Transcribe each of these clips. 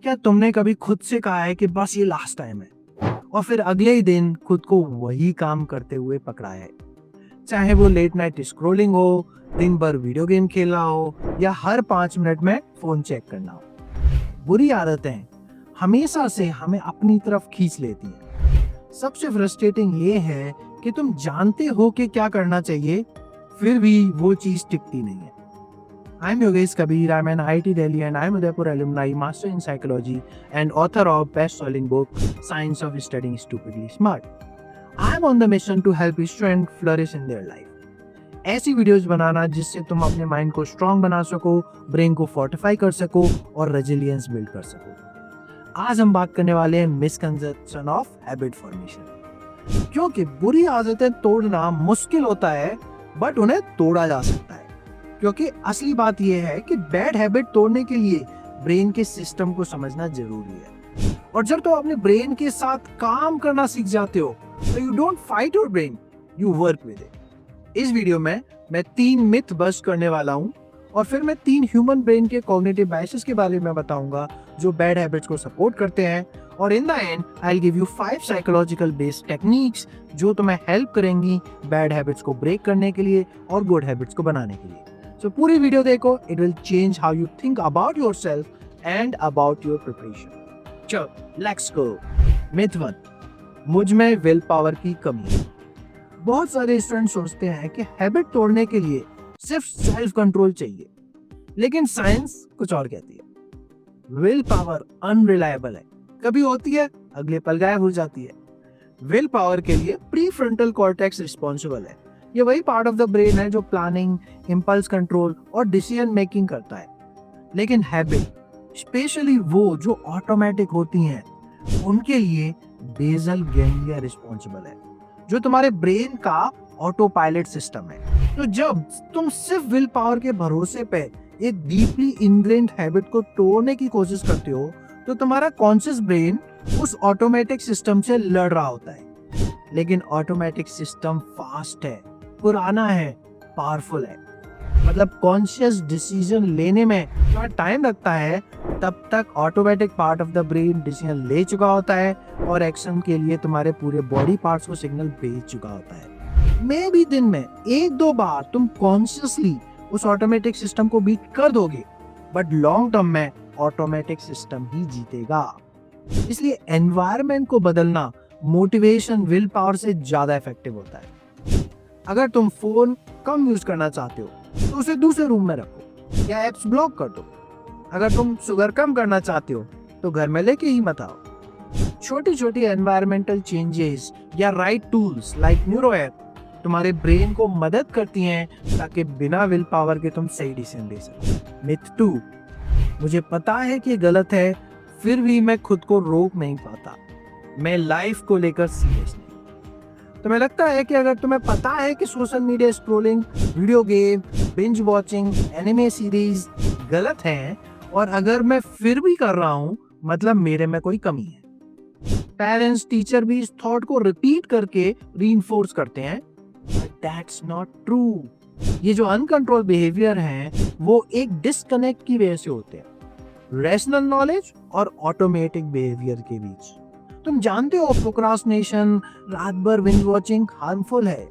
क्या तुमने कभी खुद से कहा है कि बस ये लास्ट टाइम है, और फिर अगले ही दिन खुद को वही काम करते हुए पकड़ा है? चाहे वो लेट नाइट स्क्रोलिंग हो, दिन भर वीडियो गेम खेलना हो, या हर 5 मिनट में फोन चेक करना हो। बुरी आदतें हमेशा से हमें अपनी तरफ खींच लेती हैं। सबसे फ्रस्ट्रेटिंग ये है कि तुम जानते हो कि क्या करना चाहिए, फिर भी वो चीज टिकती नहीं है। I'm Yogesh Kabir. I'm an IIT Delhi and I'm Udaipur alumni, master in psychology and author of best-selling book Science of Studying Stupidly Smart. I'm on the mission to help students flourish in their life. ऐसी videos बनाना जिससे तुम अपने mind को strong बना सको, brain को fortify कर सको और रेजिलियंस बिल्ड कर सको। आज हम बात करने वाले हैं मिसकंसेप्शन ऑफ हैबिट फॉर्मेशन। क्योंकि बुरी आदतें तोड़ना मुश्किल होता है, बट उन्हें तोड़ा जा सकता है। क्योंकि असली बात यह है कि बैड हैबिट तोड़ने के लिए ब्रेन के सिस्टम को समझना जरूरी है। और जब तुम अपने ब्रेन के साथ काम करना सीख जाते हो, तो you don't fight your brain, you work with it. इस वीडियो में मैं 3 मिथ बस्ट करने वाला हूं, और फिर मैं 3 ह्यूमन ब्रेन के कॉग्निटिव बायसेस के बारे में बताऊंगा जो बैड हैबिट्स को सपोर्ट करते हैं। और in the and I will give you 5 psychological based techniques जो तुम्हें हेल्प करेंगी बैड हैबिट्स को ब्रेक करने के लिए और गुड हैबिट्स को बनाने के लिए। So पूरी वीडियो देखो, it will change how you think about yourself and about your preparation. चलो, let's go. Myth 1, मुझ में विल पावर की कमी है। बहुत सारे स्टूडेंट सोचते हैं कि हैबिट तोड़ने के लिए सिर्फ सेल्फ कंट्रोल चाहिए, लेकिन साइंस कुछ और कहती है। विल पावर अनरिलायबल है, कभी होती है, अगले पल गायब हो जाती है। विल पावर के लिए प्री फ्रंटल कॉर्टेक्स रिस्पॉन्सिबल है। ये वही पार्ट ऑफ द ब्रेन है जो प्लानिंग, इम्पल्स कंट्रोल और डिसीजन मेकिंग करता है। लेकिन हैबिट, स्पेशली वो जो ऑटोमेटिक होती हैं, उनके लिए बेसल गैंग्लिया रिस्पॉन्सिबल है, जो तुम्हारे ब्रेन का ऑटो पायलट सिस्टम है। तो जब तुम सिर्फ विल पावर के भरोसे पे एक डीपली इनग्रेन्ड हैबिट को तोड़ने की कोशिश करते हो, तो तुम्हारा कॉन्शियस ब्रेन उस ऑटोमेटिक सिस्टम से लड़ रहा होता है। लेकिन ऑटोमेटिक सिस्टम फास्ट है, पुराना है, पावरफुल है। मतलब कॉन्शियस डिसीजन लेने में थोड़ा टाइम लगता है, तब तक automatic part of the brain decision ले चुका होता है और एक्शन के लिए तुम्हारे पूरे बॉडी पार्ट्स को सिग्नल भेज चुका होता है। मे भी दिन में 1-2 बार तुम कॉन्शियसली उस ऑटोमेटिक सिस्टम को बीट कर दोगे, बट लॉन्ग टर्म में ऑटोमेटिक सिस्टम ही जीतेगा। इसलिए एनवायरनमेंट को बदलना मोटिवेशन विल पावर से ज्यादा इफेक्टिव होता है। अगर तुम फोन कम यूज करना चाहते हो, तो उसे दूसरे रूम में रखो या एप्स ब्लॉक कर दो। अगर तुम शुगर कम करना चाहते हो, तो घर में लेके ही मत आओ। छोटी छोटी एनवायरमेंटल चेंजेस या right tools like neuro app तुम्हारे ब्रेन को मदद करती हैं ताकि बिना विल पावर के तुम सही डिसीजन ले सको। मिथ 2, मुझे पता है कि गलत है, फिर भी मैं खुद को रोक नहीं पाता। मैं लाइफ को लेकर सीरियस नहीं। तुम्हें लगता है कि अगर तुम्हें पता है कि social media scrolling, video game, binge watching, anime series गलत है, और अगर मैं फिर भी कर रहा हूं, मतलब मेरे में कोई कमी है। पेरेंट्स, टीचर भी इस थॉट को रिपीट करके रीइंफोर्स करते हैं, बट दैट्स नॉट ट्रू। ये जो अनकंट्रोल बिहेवियर हैं, वो एक डिस्कनेक्ट की वजह से होते हैं, रैशनल नॉलेज और ऑटोमेटिक बिहेवियर के बीच। तुम जानते हो प्रोक्रास्टिनेशन, रात भर बिंज वॉचिंग हार्मफुल है,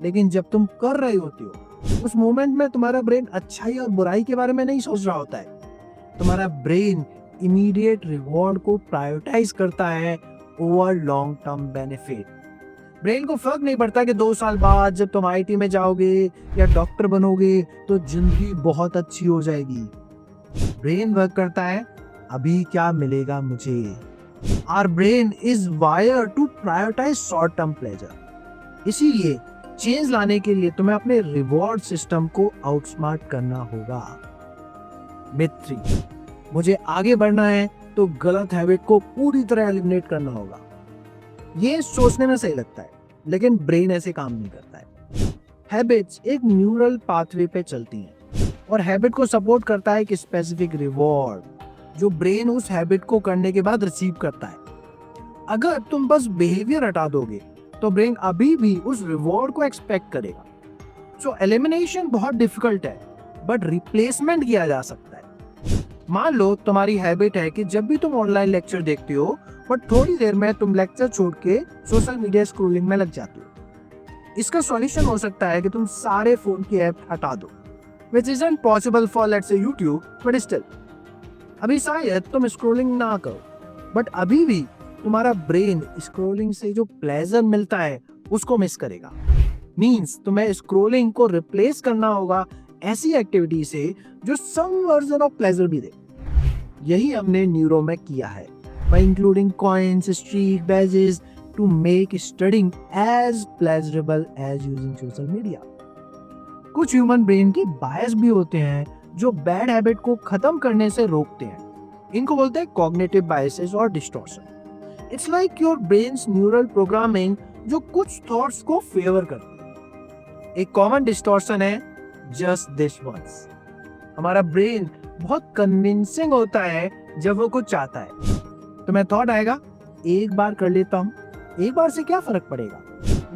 लेकिन जब तुम कर रहे होते हो, उस मोमेंट में तुम्हारा ब्रेन अच्छाई और बुराई के बारे में नहीं सोच रहा होता है। तुम्हारा ब्रेन इमीडिएट रिवॉर्ड को प्रायोरिटाइज करता है over long term benefit. Brain को फर्क नहीं पड़ता कि 2 साल बाद जब तुम आईटी में जाओगे या डॉक्टर बनोगे तो जिंदगी बहुत अच्छी हो जाएगी। ब्रेन वर्क करता है, अभी क्या मिलेगा मुझे। Our brain is wired to prioritize short-term pleasure. इसीलिए चेंज लाने के लिए तुम्हें अपने रिवॉर्ड सिस्टम को आउटस्मार्ट करना होगा। मिथ 3, मुझे आगे बढ़ना है तो गलत हैबिट को पूरी तरह एलिमिनेट करना होगा। ये सोचने में सही लगता है, लेकिन ब्रेन ऐसे काम नहीं करता है। हैबिट्स एक न्यूरल पाथवे पे चलती हैं, और हैबिट को सपोर्ट करता है कि स्पेसिफिक रिवॉर्ड जो ब्रेन उस हैबिट को करने के बाद रिसीव करता है। अगर तुम बस बिहेवियर हटा दोगे, तो ब्रेन अभी भी उस रिवॉर्ड को एक्सपेक्ट करेगा। सो एलिमिनेशन बहुत डिफिकल्ट है, बट रिप्लेसमेंट किया जा सकता है। मान लो तुम्हारी हैबिट है कि जब भी तुम ऑनलाइन लेक्चर देखते हो बट थोड़ी देर में तुम लेक्चर छोड़ के सोशल मीडिया स्क्रॉलिंग में लग जाते हो। इसका सॉल्यूशन हो सकता है कि तुम सारे फोन की ऐप हटा दो, which isn't possible for let's say YouTube, but still अभी शायद तुम स्क्रॉलिंग ना करो, बट अभी भी तुम्हारा ब्रेन स्क्रॉलिंग से जो प्लेजर मिलता है उसको मिस करेगा। मींस तुम्हें स्क्रॉलिंग को रिप्लेस करना होगा ऐसी एक्टिविटी से जो सम वर्जन ऑफ प्लेजर भी दे। यही हमने न्यूरो में किया है by including coins, streak badges to make studying as pleasurable as using social media. कुछ ह्यूमन ब्रेन की बायस भी होते हैं जो बैड हैबिट को खत्म करने से रोकते हैं। इनको बोलते हैं कॉग्निटिव बायसेस और distortion. It's like your brains neural programming जो कुछ थॉट्स को फेवर करती है। एक कॉमन डिस्टॉर्शन है जस्ट दिस वंस। हमारा ब्रेन बहुत कन्विंसिंग होता है जब वो कुछ चाहता है। तुम्हें थॉट आएगा एक बार कर लेता हूं, एक बार से क्या फर्क पड़ेगा।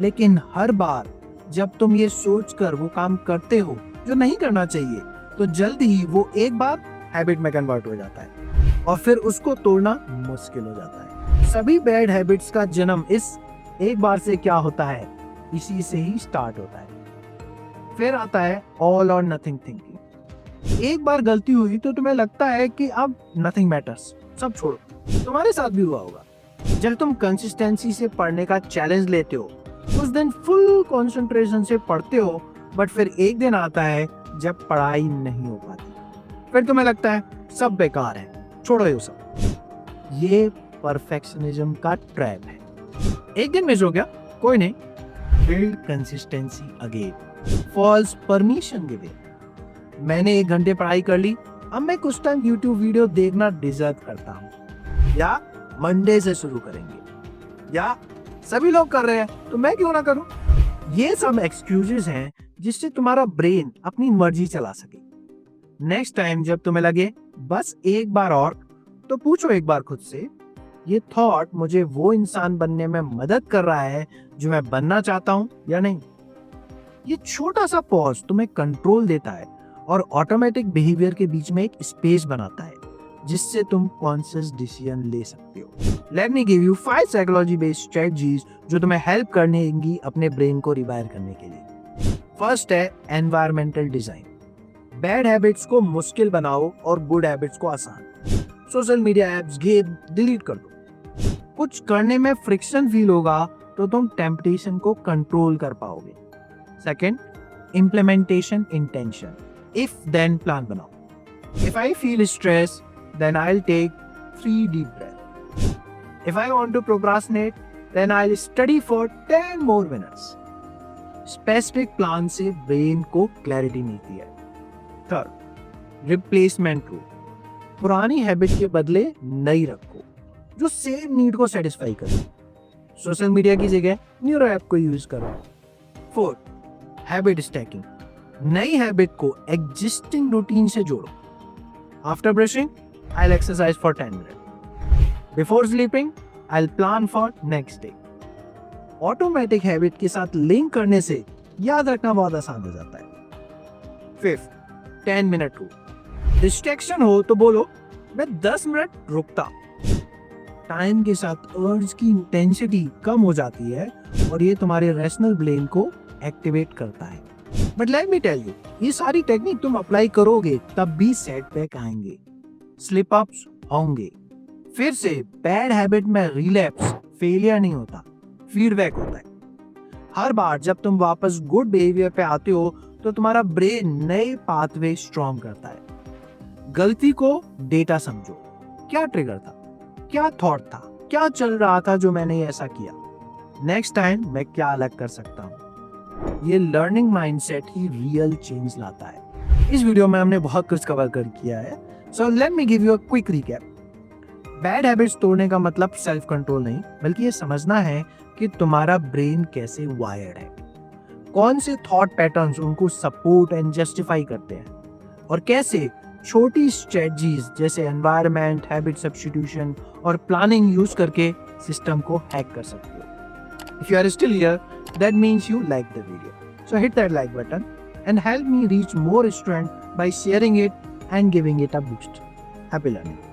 लेकिन हर बार जब तुम ये सोचकर वो काम करते हो जो नहीं करना चाहिए तो जल्द ही वो एक बार हैबिट में कन्वर्ट हो जाता है और फिर उसको तोड़ना मुश्किल हो जाता है। सभी बैड हैबिट्स का जन्म इस एक बार से क्या होता है इसी से ही स्टार्ट होता है। फिर आता है ऑल और नथिंग थिंकिंग। एक बार गलती हुई तो तुम्हें लगता है कि अब नथिंग मैटर्स, सब छोड़ो। तुम्हारे साथ भी हुआ होगा जब तुम कंसिस्टेंसी से पढ़ने का चैलेंज लेते हो, उस दिन फुल कंसंट्रेशन से पढ़ते हो, बट फिर एक दिन आता है जब पढ़ाई नहीं हो पाती। फिर तुम्हें लगता है सब बेकार है, छोड़ो ये सब। ये परफेक्शनिज्म का ट्रैप है। एक दिन मिस हो गया, कोई नहीं, build consistency again, falls permission given. मैंने 1 घंटे पढ़ाई कर ली, अब मैं कुछ टाइम YouTube वीडियो देखना डिजर्व करता हूँ, या मंडे से शुरू करेंगे, या सभी लोग कर रहे हैं तो मैं क्यों ना करूं। ये सब एक्सक्यूजेस हैं जिससे तुम्हारा ब्रेन अपनी मर्जी चला सके। नेक्स्ट टाइम जब तुम्हें लगे बस एक बार और, तो पूछो एक बार खुद से, ये थॉट मुझे वो इंसान बनने में मदद कर रहा है जो मैं बनना चाहता हूं या नहीं। ये छोटा सा पॉज तुम्हें कंट्रोल देता है और ऑटोमेटिक बिहेवियर के बीच में एक स्पेस बनाता है जिससे तुम कॉन्शियस डिसीजन ले सकते हो। Let me give you 5 psychology based strategies जो तुम्हें हेल्प करेंगी अपने ब्रेन को रिवायर करने के लिए। फर्स्ट है एनवायरमेंटल डिजाइन। बैड हैबिट्स को मुश्किल बनाओ और गुड हैबिट्स को आसान। Social media apps, game delete कर दो। कुछ करने में फ्रिक्शन फील होगा तो तुम टेम्पटेशन को कंट्रोल कर पाओगे। Second, implementation intention. If then plan बनाओ। If I feel stress then I'll take 3 deep breaths. If I want to procrastinate, then I'll study for 10 more minutes. Specific plan से brain को clarity मिलती है। Third, replacement rule. पुरानी habit के बदले नई रखो जो सेम नीड को सेटिस्फाई करे। सोशल मीडिया की जगह न्यूरो ऐप को यूज करो। Fourth, habit stacking. नई हैबिट को एग्जिस्टिंग रूटीन से जोड़ो। After brushing I'll exercise for 10 minutes. Before sleeping, I'll plan for next day. Automatic habit के साथ लिंक करने से याद रखना बहुत आसान हो जाता है। Fifth, 10 minute rule. डिस्ट्रैक्शन हो तो बोलो मैं 10 मिनट रुकता। टाइम के साथ अर्ज की इंटेंसिटी कम हो जाती है और ये तुम्हारे रैशनल ब्रेन को एक्टिवेट करता है। But let me tell you, ये सारी टेक्निक तुम अप्लाई करोगे तब भी सेटबैक आएंगे, स्लिप अप्स होंगे। फिर से बैड हैबिट में रिलैप्स फेलियर नहीं होता, फीडबैक होता है। हर बार जब तुम वापस गुड बिहेवियर पे आते हो तो तुम्हारा ब्रेन नए पाथवे स्ट्रॉन्ग करता है। गलती को डेटा समझो, क्या ट्रिगर था, क्या थॉट था, क्या चल रहा था जो मैंने ऐसा किया, नेक्स्ट टाइम मैं क्या अलग कर सकता हूँ। ये लर्निंग माइंडसेट ही रियल चेंज लाता है। इस वीडियो में हमने बहुत कुछ कवर कर किया है, so let me give you a quick recap. Bad habits तोड़ने का मतलब सेल्फ कंट्रोल नहीं, बल्कि ये समझना है कि तुम्हारा ब्रेन कैसे वायर्ड है, कौन से थॉट पैटर्न्स उनको सपोर्ट एंड जस्टिफाई करते हैं, और कैसे छोटी स्ट्रेटजीज जैसे एनवायरनमेंट, हैबिट सब्स्टिट्यूशन और प्लानिंग यूज करके सिस्टम को हैक कर सकते हो। If you are still here, that means you like the video, so hit that like button and help me reach more students by sharing it and giving it a boost. Happy learning.